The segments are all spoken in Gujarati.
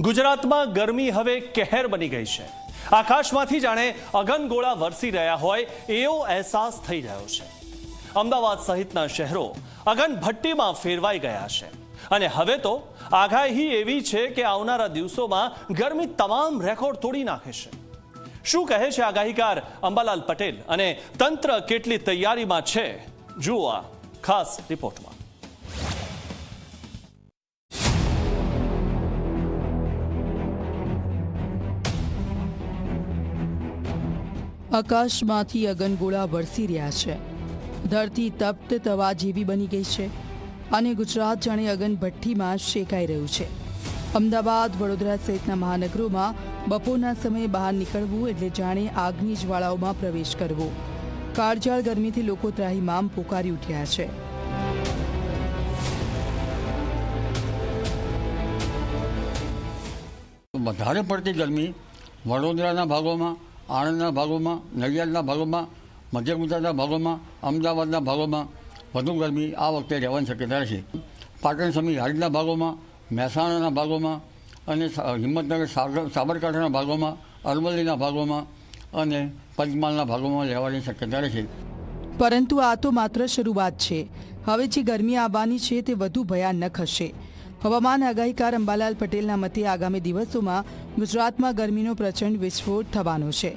ગુજરાતમાં ગરમી હવે કહેર બની ગઈ છે। આકાશમાંથી જાણે અગનગોળા વરસી રહ્યા હોય એવો અહેસાસ થઈ રહ્યો છે। અમદાવાદ સહિતના શહેરો અગનભટ્ટીમાં ફેરવાઈ ગયા છે અને હવે તો આગાહી એવી છે કે આવનારા દિવસોમાં ગરમી તમામ રેકોર્ડ તોડી નાખે છે। શું કહે છે આગાહીકાર અંબાલાલ પટેલ અને તંત્ર કેટલી તૈયારીમાં છે, જુઓ આ ખાસ રિપોર્ટમાં। આકાશમાંથી અગનગોળા વરસી રહ્યા છે। ધરતી તપ્ત તવા જેવી બની ગઈ છે અને ગુજરાત જાણે અગનભઠ્ઠીમાં શેકાઈ રહ્યું છે। અમદાવાદ, વડોદરા સહિતના મહાનગરોમાં બપોરના સમયે બહાર નીકળવું એટલે જાણે આગની જ્વાળાઓમાં પ્રવેશ કરવો। કાળઝાળ ગરમીથી લોકો ત્રાહિમામ પોકારી ઉઠ્યા છે। વધારે પડતી ગરમી વડોદરાના ભાગોમાં, આણંદના ભાગોમાં, નડિયાદના ભાગોમાં, મધ્ય ગુજરાતના ભાગોમાં, અમદાવાદના ભાગોમાં વધુ ગરમી આ વખતે રહેવાની શક્યતા છે। પાટણ સમી હાડના ભાગોમાં, મહેસાણાના ભાગોમાં અને હિંમતનગર સાબરકાંઠાના ભાગોમાં, અરવલ્લીના ભાગોમાં અને પંચમહાલના ભાગોમાં રહેવાની શક્યતા છે। પરંતુ આ તો માત્ર શરૂઆત છે। હવે જે ગરમી આવવાની છે તે વધુ ભયાનક હશે। હવામાન આગાહીકાર અંબાલાલ પટેલના મતે આગામી દિવસોમાં ગુજરાતમાં ગરમીનો પ્રચંડ વિસ્ફોટ થવાનો છે।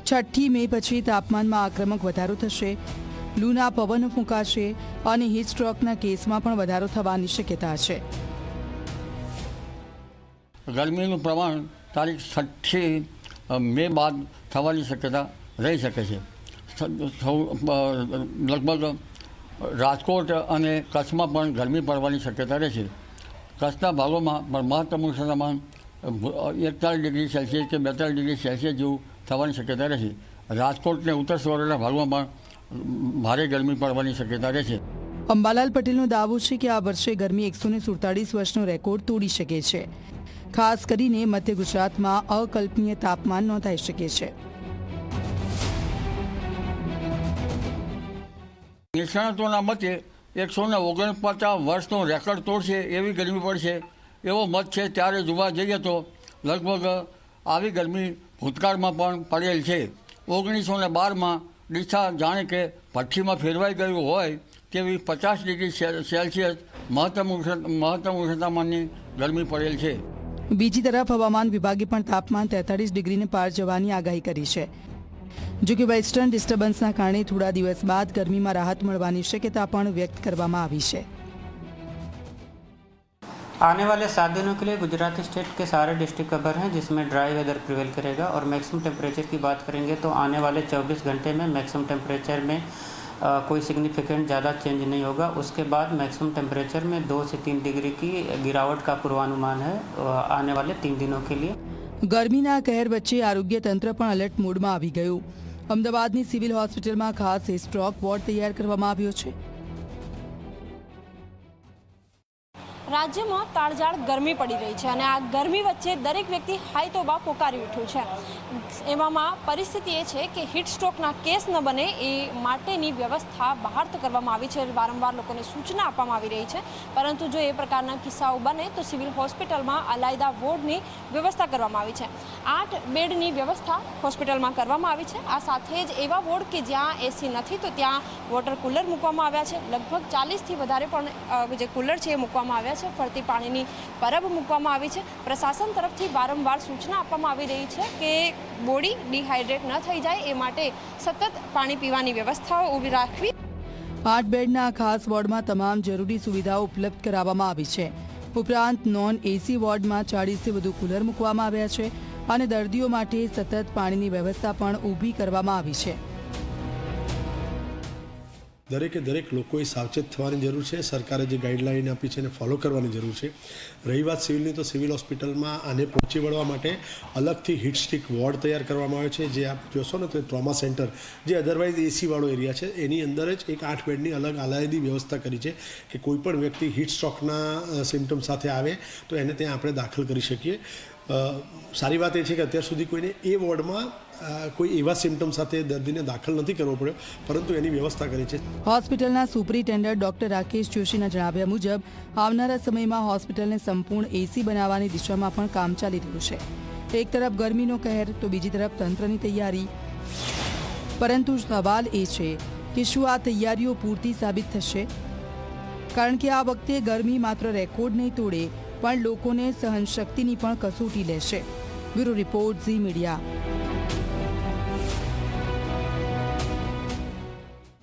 6મી મે પછી તાપમાનમાં આક્રમક વધારો થશે, લૂના પવનો ફૂંકાશે અને હીટ સ્ટ્રોકના કેસમાં પણ વધારો થવાની શક્યતા છે। ગરમીનું પ્રમાણ તારીખ 6 મે બાદ થવાની શક્યતા રહી શકે છે। લગભગ રાજકોટ અને કચ્છમાં પણ ગરમી પડવાની શક્યતા રહેશે। કચ્છના ભાગોમાં પણ મહત્તમ તાપમાન 41 ડિગ્રી સેલ્સિયસ કે 42 ડિગ્રી સેલ્સિયસ જેવું થવાની શક્યતા રહેશે। રાજકોટ અને ઉત્તર સૌરાષ્ટ્રના ભાગમાં પણ ભારે ગરમી પડવાની શક્યતા રહેશે। અંબાલાલ પટેલનો દાવો છે કે આ વર્ષે ગરમી 147 વર્ષનો રેકોર્ડ તોડી શકે છે। ખાસ કરીને મધ્ય ગુજરાતમાં અકલ્પનીય તાપમાન નોંધાઈ શકે છે। નિષ્ણાતોના મતે 149 વર્ષનો રેકોર્ડ તોડશે એવી ગરમી પડશે એવો મત છે। ત્યારે જોવા જઈએ તો લગભગ આવી ગરમી ભૂતકાળમાં પણ પડેલ છે। 1912માં ડીસા જાણે કે ભઠ્ઠીમાં ફેરવાઈ ગયું હોય તેવી 50 ડિગ્રી સેલ્સિયસ મહત્તમ ઉષ્ણતામાનની ગરમી પડેલ છે। બીજી તરફ હવામાન વિભાગે પણ તાપમાન 43 ડિગ્રીને પાર જવાની આગાહી કરી છે। જો કે વેસ્ટર્ન ડિસ્ટર્બન્સના કારણે થોડા દિવસ બાદ ગરમીમાં રાહત મળવાની શક્યતા પણ વ્યક્ત કરવામાં આવી છે। आने वाले 7 दिनों के लिए गुजरात स्टेट के सारे डिस्ट्रिक्ट कवर हैं, जिसमें ड्राई वेदर प्रिवेल करेगा। और मैक्सिमम टेम्परेचर की बात करेंगे तो आने वाले 24 घंटे में मैक्सिमम टेम्परेचर में कोई सिग्निफिकेंट ज़्यादा चेंज नहीं होगा। उसके बाद मैक्सिमम टेम्परेचर में 2 से 3 डिग्री की गिरावट का पूर्वानुमान है आने वाले 3 दिनों के लिए। ગરમીના કહેર વચ્ચે આરોગ્ય તંત્ર પણ એલર્ટ મોડમાં આવી ગયું। અમદાવાદની સિવિલ હોસ્પિટલમાં ખાસ સ્ટ્રોક વોર્ડ તૈયાર કરવામાં આવ્યો છે। રાજ્યમાં કાળઝાળ ગરમી પડી રહી છે અને આ ગરમી વચ્ચે દરેક વ્યક્તિ હાઈ તોબા પોકારી ઉઠ્યું છે। એવામાં પરિસ્થિતિ એ છે કે હીટ સ્ટ્રોકના કેસ ન બને એ માટેની વ્યવસ્થા બહાર તો કરવામાં આવી છે, વારંવાર લોકોને સૂચના આપવામાં આવી રહી છે, પરંતુ જો એ પ્રકારના કિસ્સાઓ બને તો સિવિલ હોસ્પિટલમાં અલાયદા વોર્ડની વ્યવસ્થા કરવામાં આવી છે। 8 બેડની વ્યવસ્થા હોસ્પિટલમાં કરવામાં આવી છે। આ સાથે જ એવા વોર્ડ કે જ્યાં એસી નથી તો ત્યાં વોટર કુલર મૂકવામાં આવ્યા છે। લગભગ 40થી વધારે પણ જે કુલર છે એ મૂકવામાં આવ્યા છે। ફરતી પાણીની પરબ મૂકવામાં આવી છે। પ્રશાસન તરફથી વારંવાર સૂચના આપવામાં આવી રહી છે કે બોડી ડિહાઇડ્રેટ ન થઈ જાય એ માટે સતત પાણી પીવાની વ્યવસ્થાઓ ઊભી રાખવી। 8 બેડના ખાસ વોર્ડમાં તમામ જરૂરી સુવિધાઓ ઉપલબ્ધ કરાવવામાં આવી છે। ઉપરાંત નોન એસી વોર્ડમાં 40થી વધુ કુલર મૂકવામાં આવ્યા છે અને દર્દીઓ માટે સતત પાણીની વ્યવસ્થા પણ ઊભી કરવામાં આવી છે। દરેક લોકોએ સાવચેત થવાની જરૂર છે। સરકારે જે ગાઈડલાઈન આપી છે એને ફોલો કરવાની જરૂર છે। રહી વાત સિવિલની, તો સિવિલ હોસ્પિટલમાં આને પહોંચી વળવા માટે અલગથી હીટ સ્ટ્રીક વોર્ડ તૈયાર કરવામાં આવે છે। જે આપ જોશો ને તો ટ્રોમા સેન્ટર, જે અધરવાઇઝ એસીવાળો એરિયા છે, એની અંદર જ એક 8 બેડની અલગ આલાયદી વ્યવસ્થા કરી છે કે કોઈ પણ વ્યક્તિ હીટ સ્ટ્રોકના સિમ્ટમ સાથે આવે તો એને ત્યાં આપણે દાખલ કરી શકીએ। સારી વાત એ છે કે અત્યાર સુધી કોઈને એ વોર્ડમાં કોઈ એવા સિમ્ટમ સાથે દર્દીને દાખલ નથી કરવો પડ્યો, પરંતુ એની વ્યવસ્થા કરી છે. હોસ્પિટલના સુપ્રિન્ટેન્ડન્ટ ડોક્ટર રાકેશ જોશીના જણાવ્યા મુજબ આવનારા સમયમાં હોસ્પિટલને સંપૂર્ણ એસી બનાવવાની દિશામાં પણ કામ ચાલી રહ્યું છે. એક તરફ ગરમીનો કહેર તો બીજી તરફ તંત્રની તૈયારી, પરંતુ સવાલ એ છે કે શું આ તૈયારીઓ પૂરતી સાબિત થશે? કારણ કે આ વખતે ગરમી માત્ર રેકોર્ડ નહીં તોડે પણ લોકોને સહનશક્તિની પણ કસોટી લેશે. Bureau report, Zee media.